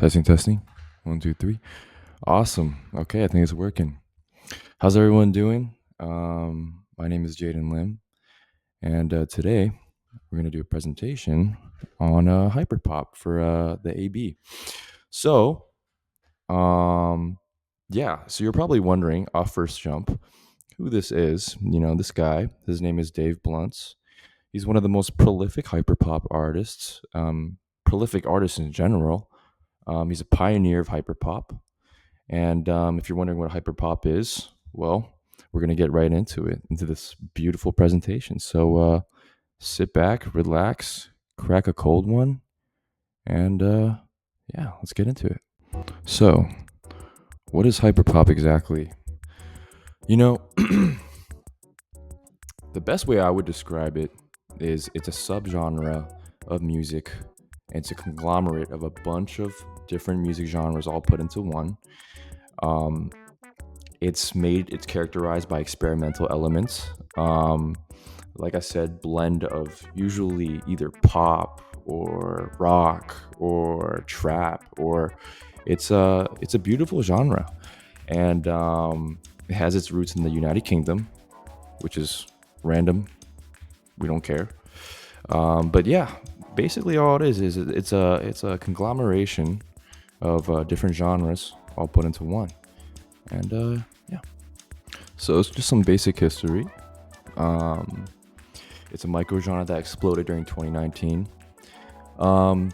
Testing, testing. One, two, three. Awesome. Okay, I think it's working. How's everyone doing? My name is Jaden Lim, and today we're going to do a presentation on hyperpop for the AB. So, um, yeah, so you're probably wondering off first jump who this is. This guy, his name is Dave Blunts. He's one of the most prolific hyperpop artists, prolific artists in general. He's a pioneer of hyperpop. And if you're wondering what hyperpop is, well, we're going to get right into it, into this beautiful presentation. So sit back, relax, crack a cold one, and yeah, let's get into it. So, what is hyperpop exactly? You know, the best way I would describe it is it's a subgenre of music. It's a conglomerate of a bunch of different music genres all put into one. Um, it's characterized by experimental elements. Like I said, blend of usually either pop or rock or trap, or it's a beautiful genre, and it has its roots in the United Kingdom, which is random. We don't care. But yeah, basically all it is it's a conglomeration of different genres all put into one. And yeah, so it's just some basic history. Um, it's a microgenre that exploded during 2019,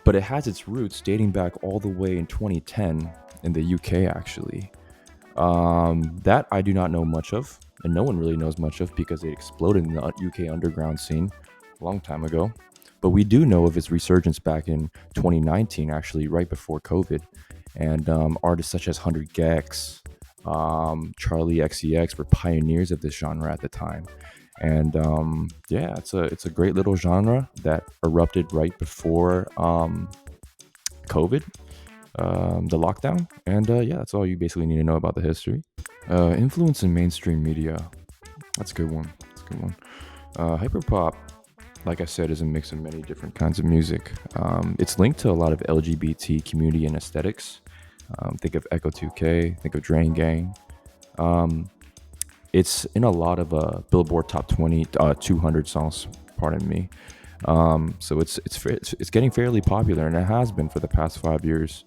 but it has its roots dating back all the way in 2010 in the UK, actually. That I do not know much of, and no one really knows much of because it exploded in the UK underground scene a long time ago. But we do know of its resurgence back in 2019, actually, right before COVID. And artists such as 100 Gex, Charlie XCX were pioneers of this genre at the time. And yeah, it's a great little genre that erupted right before COVID, the lockdown. And yeah, that's all you basically need to know about the history. Influence in mainstream media. That's a good one. That's a good one. Hyperpop, like I said, is a mix of many different kinds of music. It's linked to a lot of LGBT community and aesthetics. Think of Echo 2K, think of Drain Gang. Um, it's in a lot of Billboard Top 20, 200 songs. Pardon me. So it's getting fairly popular, and it has been for the past 5 years.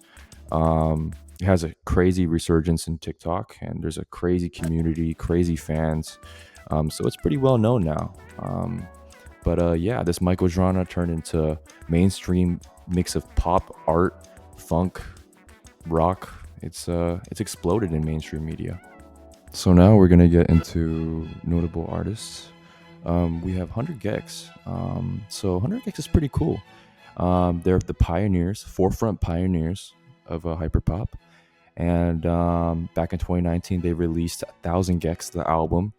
It has a crazy resurgence in TikTok, and there's a crazy community, crazy fans. So it's pretty well known now. But yeah, this microgenre turned into mainstream mix of pop, art, funk, rock. It's exploded in mainstream media. So now we're gonna get into notable artists. We have 100 Gex. So 100 Gex is pretty cool. They're the pioneers, forefront pioneers of hyperpop. And back in 2019, they released 1,000 Gex, the album,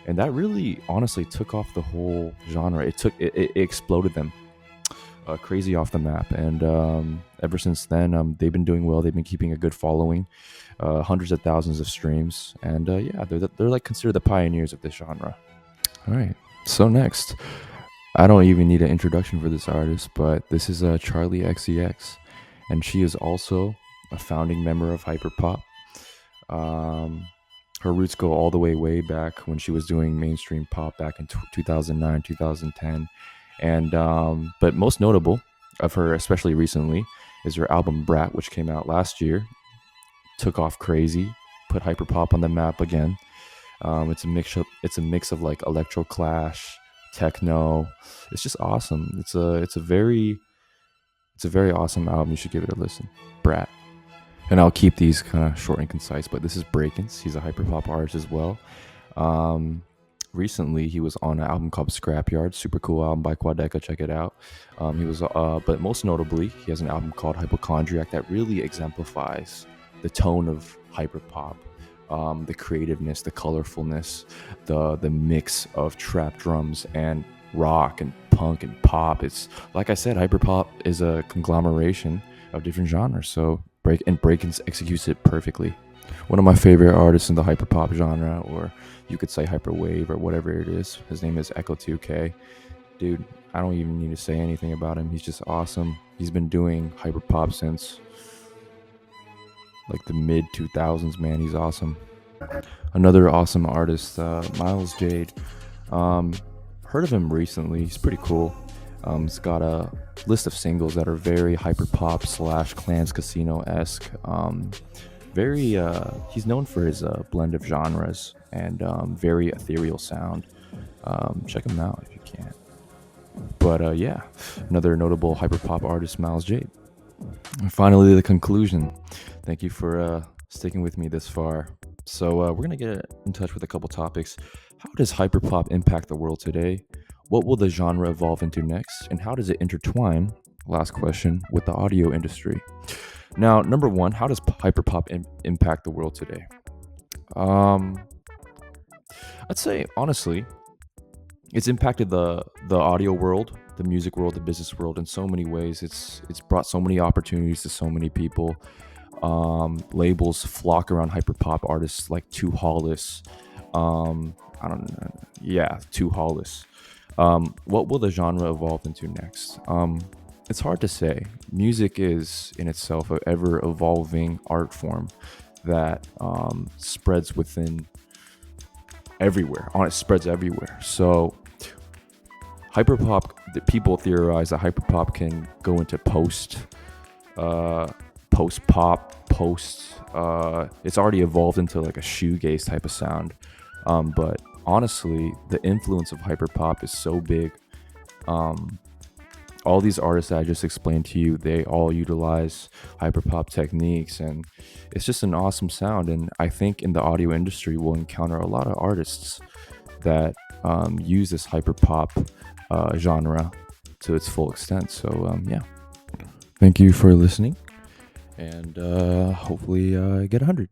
and that really, honestly, took off the whole genre. It exploded them crazy off the map, and ever since then, they've been doing well. They've been keeping a good following, hundreds of thousands of streams, and yeah, they're like considered the pioneers of this genre. All right, so next, I don't even need an introduction for this artist, but this is Charlie XCX, and she is also a founding member of hyperpop. Um, Her roots go all the way back when she was doing mainstream pop back in 2009, 2010. And but most notable of her, especially recently, is her album Brat, which came out last year. Took off crazy, put hyperpop on the map again. It's a mix of like electro clash, techno. It's just awesome. It's a very awesome album. You should give it a listen. Brat. And I'll keep these kind of short and concise, but this is Brakens. He's a hyperpop artist as well. Um, Recently, he was on an album called Scrapyard. Super cool album by Quadeca. Check it out. But most notably, he has an album called Hypochondriac that really exemplifies the tone of hyperpop, the creativeness, the colorfulness, the mix of trap drums and rock and punk and pop. It's like I said, hyperpop is a conglomeration of different genres. So Breakins executes it perfectly. One of my favorite artists in the hyperpop genre, or you could say hyperwave or whatever it is. His name is Echo 2K. Dude, I don't even need to say anything about him. He's just awesome. He's been doing hyperpop since like the mid 2000s. Man, he's awesome. Another awesome artist, Miles Jade. Um, Heard of him recently. He's pretty cool. He's got a list of singles that are very hyper pop slash Clans Casino esque. Very, he's known for his blend of genres and very ethereal sound. Check him out if you can. But yeah, another notable hyper pop artist, Miles Jade. And finally, the conclusion. Thank you for sticking with me this far. So we're gonna get in touch with a couple topics. How does hyperpop impact the world today? What will the genre evolve into next? And how does it intertwine, last question, with the audio industry? Now, number one, how does hyperpop impact the world today? Um, I'd say honestly, it's impacted the audio world, the music world, the business world in so many ways. It's brought so many opportunities to so many people. Labels flock around hyperpop artists like Too Hollis. I don't know. Yeah, Too Hollis. What will the genre evolve into next? It's hard to say. Music is in itself a ever evolving art form that spreads within everywhere. It spreads everywhere. So hyperpop, the people theorize that hyperpop can go into post pop, it's already evolved into like a shoegaze type of sound. But honestly, the influence of hyperpop is so big. All these artists that I just explained to you, they all utilize hyperpop techniques, and it's just an awesome sound. And I think in the audio industry, we'll encounter a lot of artists that use this hyperpop genre to its full extent. So yeah, thank you for listening, and hopefully get 100.